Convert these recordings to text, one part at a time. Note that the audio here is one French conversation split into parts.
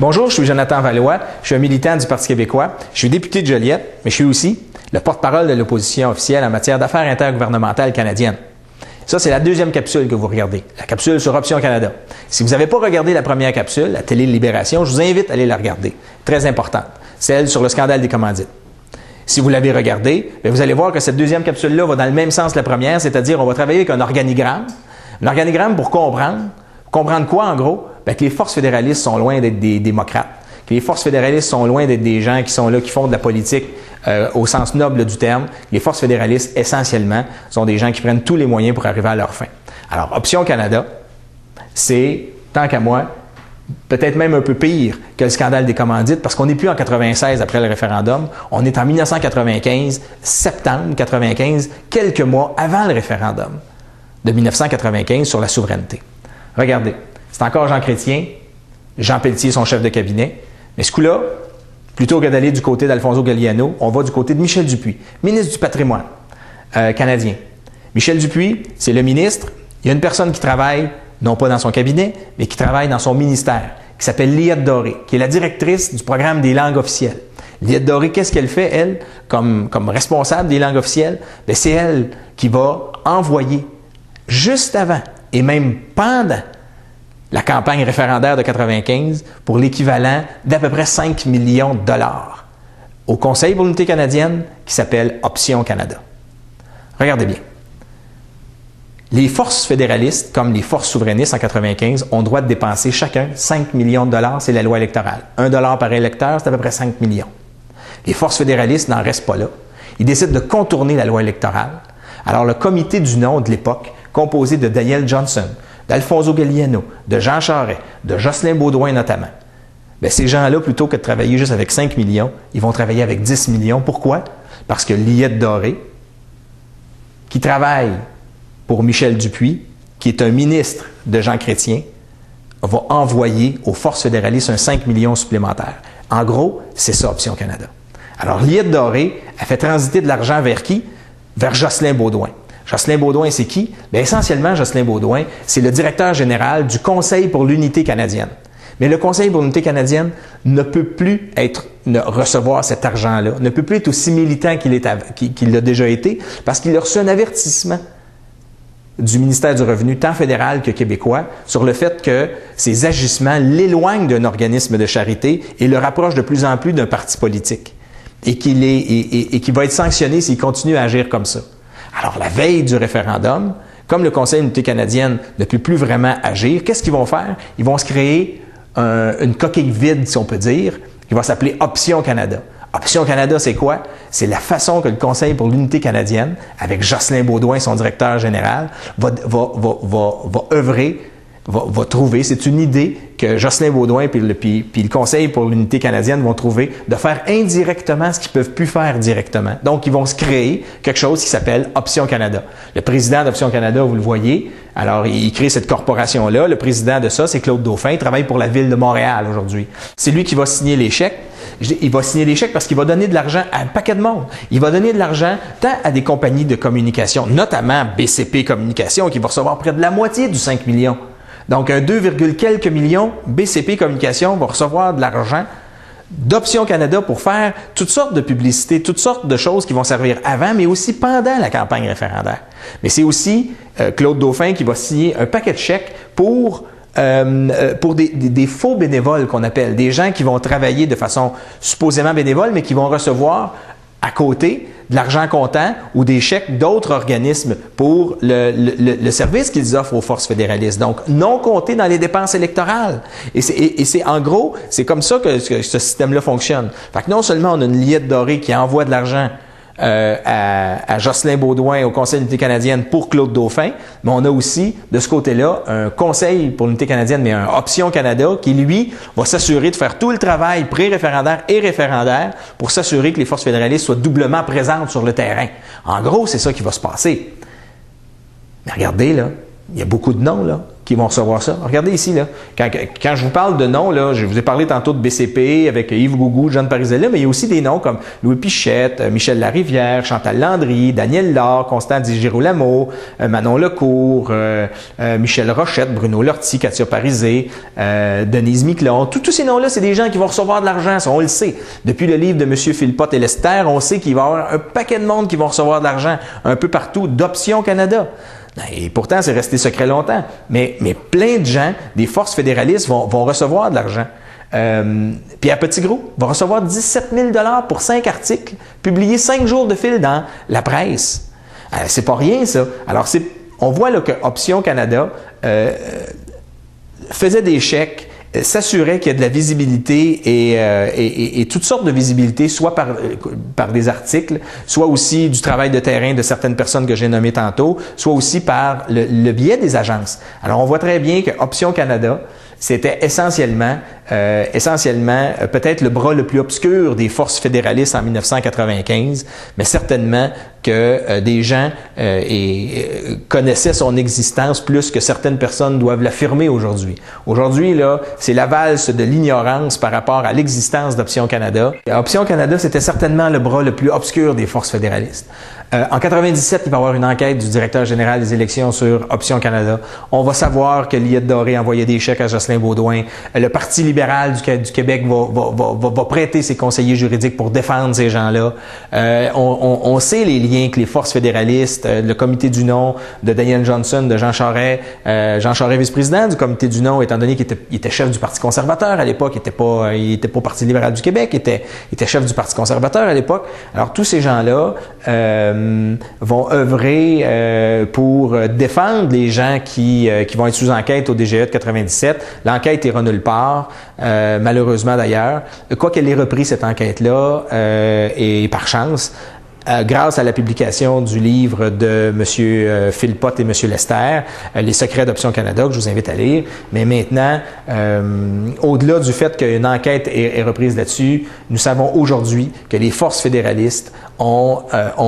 Bonjour, je suis Jonathan Valois, je suis un militant du Parti québécois, je suis député de Joliette, mais je suis aussi le porte-parole de l'opposition officielle en matière d'affaires intergouvernementales canadiennes. Ça, c'est la deuxième capsule que vous regardez, la capsule sur Option Canada. Si vous n'avez pas regardé la première capsule, la télé Libération, je vous invite à aller la regarder. Très importante, celle sur le scandale des commandites. Si vous l'avez regardée, vous allez voir que cette deuxième capsule-là va dans le même sens que la première, c'est-à-dire on va travailler avec un organigramme. Un organigramme pour comprendre. Comprendre quoi, en gros? Que les forces fédéralistes sont loin d'être des démocrates, que les forces fédéralistes sont loin d'être des gens qui sont là, qui font de la politique au sens noble du terme. Les forces fédéralistes, essentiellement, sont des gens qui prennent tous les moyens pour arriver à leur fin. Alors, Option Canada, c'est, tant qu'à moi, peut-être même un peu pire que le scandale des commandites, parce qu'on n'est plus en 96 après le référendum, on est en 1995, septembre 1995, quelques mois avant le référendum de 1995 sur la souveraineté. Regardez, c'est encore Jean Chrétien, Jean Pelletier, son chef de cabinet, mais ce coup-là, plutôt que d'aller du côté d'Alfonso Galliano, on va du côté de Michel Dupuis, ministre du patrimoine canadien. Michel Dupuis, c'est le ministre, il y a une personne qui travaille, non pas dans son cabinet, mais qui travaille dans son ministère, qui s'appelle Liette Doré, qui est la directrice du programme des langues officielles. Liette Doré, qu'est-ce qu'elle fait, elle, comme responsable des langues officielles? Bien, c'est elle qui va envoyer, juste avant et même pendant la campagne référendaire de 1995 pour l'équivalent d'à peu près 5 millions de dollars au Conseil pour l'unité canadienne qui s'appelle Option Canada. Regardez bien. Les forces fédéralistes, comme les forces souverainistes en 1995, ont le droit de dépenser chacun 5 millions de dollars, c'est la loi électorale. 1 dollar par électeur, c'est à peu près 5 millions. Les forces fédéralistes n'en restent pas là. Ils décident de contourner la loi électorale. Alors le comité du non de l'époque, composé de Daniel Johnson, d'Alfonso Galliano, de Jean Charest, de Jocelyn Beaudoin notamment. Bien, ces gens-là, plutôt que de travailler juste avec 5 millions, ils vont travailler avec 10 millions. Pourquoi? Parce que Liette Doré, qui travaille pour Michel Dupuis, qui est un ministre de Jean Chrétien, va envoyer aux forces fédéralistes un 5 millions supplémentaire. En gros, c'est ça, Option Canada. Alors, Liette Doré a fait transiter de l'argent vers qui? Vers Jocelyn Beaudoin. Jocelyn Beaudoin, c'est qui? Bien, essentiellement, Jocelyn Beaudoin, c'est le directeur général du Conseil pour l'unité canadienne. Mais le Conseil pour l'unité canadienne ne peut plus recevoir cet argent-là, ne peut plus être aussi militant qu'il l'a déjà été, parce qu'il a reçu un avertissement du ministère du Revenu, tant fédéral que québécois, sur le fait que ses agissements l'éloignent d'un organisme de charité et le rapprochent de plus en plus d'un parti politique, et qu'il va être sanctionné s'il continue à agir comme ça. Alors, la veille du référendum, comme le Conseil de l'unité canadienne ne peut plus vraiment agir, qu'est-ce qu'ils vont faire? Ils vont se créer une coquille vide, si on peut dire, qui va s'appeler Option Canada. Option Canada, c'est quoi? C'est la façon que le Conseil pour l'unité canadienne, avec Jocelyn Beaudoin, son directeur général, va œuvrer, va trouver. C'est une idée que Jocelyn Beaudoin puis le Conseil pour l'unité canadienne vont trouver de faire indirectement ce qu'ils ne peuvent plus faire directement. Donc, ils vont se créer quelque chose qui s'appelle Option Canada. Le président d'Option Canada, vous le voyez, alors il crée cette corporation-là. Le président de ça, c'est Claude Dauphin. Il travaille pour la Ville de Montréal aujourd'hui. C'est lui qui va signer les chèques. Il va signer les chèques parce qu'il va donner de l'argent à un paquet de monde. Il va donner de l'argent tant à des compagnies de communication, notamment BCP Communication, qui va recevoir près de la moitié du 5 millions. Donc, un 2, quelques millions, BCP Communication va recevoir de l'argent d'Option Canada pour faire toutes sortes de publicités, toutes sortes de choses qui vont servir avant, mais aussi pendant la campagne référendaire. Mais c'est aussi Claude Dauphin qui va signer un paquet de chèques pour des faux bénévoles qu'on appelle, des gens qui vont travailler de façon supposément bénévole, mais qui vont recevoir à côté de l'argent comptant ou des chèques d'autres organismes pour le service qu'ils offrent aux forces fédéralistes. Donc, non compté dans les dépenses électorales. Et c'est en gros, c'est comme ça que ce système-là fonctionne. Fait que non seulement on a une Liette Doré qui envoie de l'argent à Jocelyn Beaudoin au Conseil de l'unité canadienne pour Claude Dauphin, mais on a aussi, de ce côté-là, un Conseil pour l'unité canadienne, mais un Option Canada qui, lui, va s'assurer de faire tout le travail pré-référendaire et référendaire pour s'assurer que les forces fédéralistes soient doublement présentes sur le terrain. En gros, c'est ça qui va se passer. Mais regardez, là, il y a beaucoup de noms, là. qui vont recevoir ça. Regardez ici, là. Quand je vous parle de noms, là, je vous ai parlé tantôt de BCP avec Yves Gougou, John Parizella, mais il y a aussi des noms comme Louis Pichette, Michel Larivière, Chantal Landry, Daniel Laure, Constant Di Girolamo, Manon Lecourt, Michel Rochette, Bruno Lortie, Katia Parisé, Denise Miquelon. Tous ces noms-là, c'est des gens qui vont recevoir de l'argent, ça, on le sait. Depuis le livre de M. Philpott et Lester, on sait qu'il va y avoir un paquet de monde qui vont recevoir de l'argent un peu partout d'Option Canada. Et pourtant, c'est resté secret longtemps. Mais plein de gens, des forces fédéralistes, vont recevoir de l'argent. Pierre Petitgros va recevoir 17 000 $ pour 5 articles, publiés 5 jours de fil dans la presse. C'est pas rien, ça. Alors, on voit là, que Option Canada faisait des chèques, s'assurait qu'il y a de la visibilité et toutes sortes de visibilité, soit par des articles, soit aussi du travail de terrain de certaines personnes que j'ai nommées tantôt, soit aussi par le biais des agences. Alors, on voit très bien que Option Canada, c'était essentiellement peut-être le bras le plus obscur des forces fédéralistes en 1995, mais certainement que des gens connaissaient son existence plus que certaines personnes doivent l'affirmer aujourd'hui. Aujourd'hui, là, c'est la valse de l'ignorance par rapport à l'existence d'Option Canada. Option Canada, c'était certainement le bras le plus obscur des forces fédéralistes. En 97, il va y avoir une enquête du directeur général des élections sur Option Canada. On va savoir que Liette Doré envoyait des chèques à Jocelyn Beaudoin. Le Parti libéral du Québec va prêter ses conseillers juridiques pour défendre ces gens-là. On sait les liens que les forces fédéralistes, le comité du non de Daniel Johnson, de Jean Charest, vice-président du comité du non, étant donné qu'il était chef du Parti conservateur à l'époque, il était pas au Parti libéral du Québec, il était chef du Parti conservateur à l'époque. Alors tous ces gens-là vont œuvrer pour défendre les gens qui vont être sous enquête au DGE de 97. L'enquête ira nulle part, malheureusement d'ailleurs. Quoi qu'elle ait repris cette enquête-là, et par chance, grâce à la publication du livre de M. Philpott et M. Lester, Les secrets d'Option Canada, que je vous invite à lire. Mais maintenant, au-delà du fait qu'une enquête est reprise là-dessus, nous savons aujourd'hui que les forces fédéralistes ont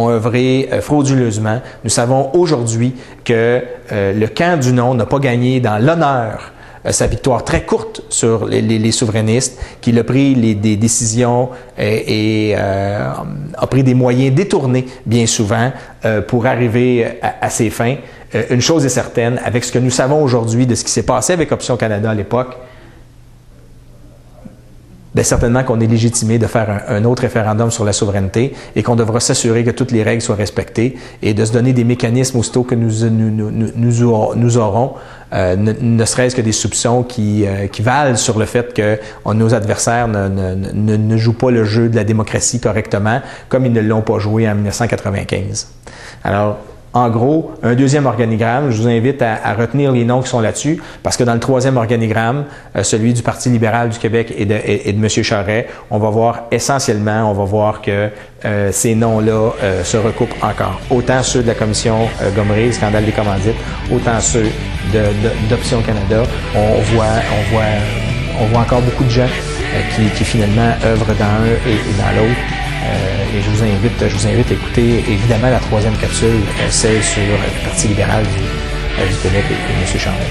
œuvré frauduleusement. Nous savons aujourd'hui que le camp du non n'a pas gagné dans l'honneur sa victoire très courte sur les souverainistes, qu'il a pris des décisions et a pris des moyens détournés bien souvent pour arriver à ses fins. Une chose est certaine, avec ce que nous savons aujourd'hui de ce qui s'est passé avec Option Canada à l'époque, bien certainement qu'on est légitimé de faire un autre référendum sur la souveraineté et qu'on devra s'assurer que toutes les règles soient respectées et de se donner des mécanismes aussitôt que nous aurons, ne serait-ce que des soupçons qui valent sur le fait que nos adversaires ne jouent pas le jeu de la démocratie correctement comme ils ne l'ont pas joué en 1995. Alors, en gros, un deuxième organigramme, je vous invite à retenir les noms qui sont là-dessus, parce que dans le troisième organigramme, celui du Parti libéral du Québec et de M. Charest, on va voir que ces noms-là se recoupent encore. Autant ceux de la commission Gomery, scandale des commandites, autant ceux d'Option Canada. On voit encore beaucoup de gens qui finalement œuvrent dans un et dans l'autre. Et je vous invite à écouter évidemment la troisième capsule, celle sur le Parti libéral du Québec et M. Charest.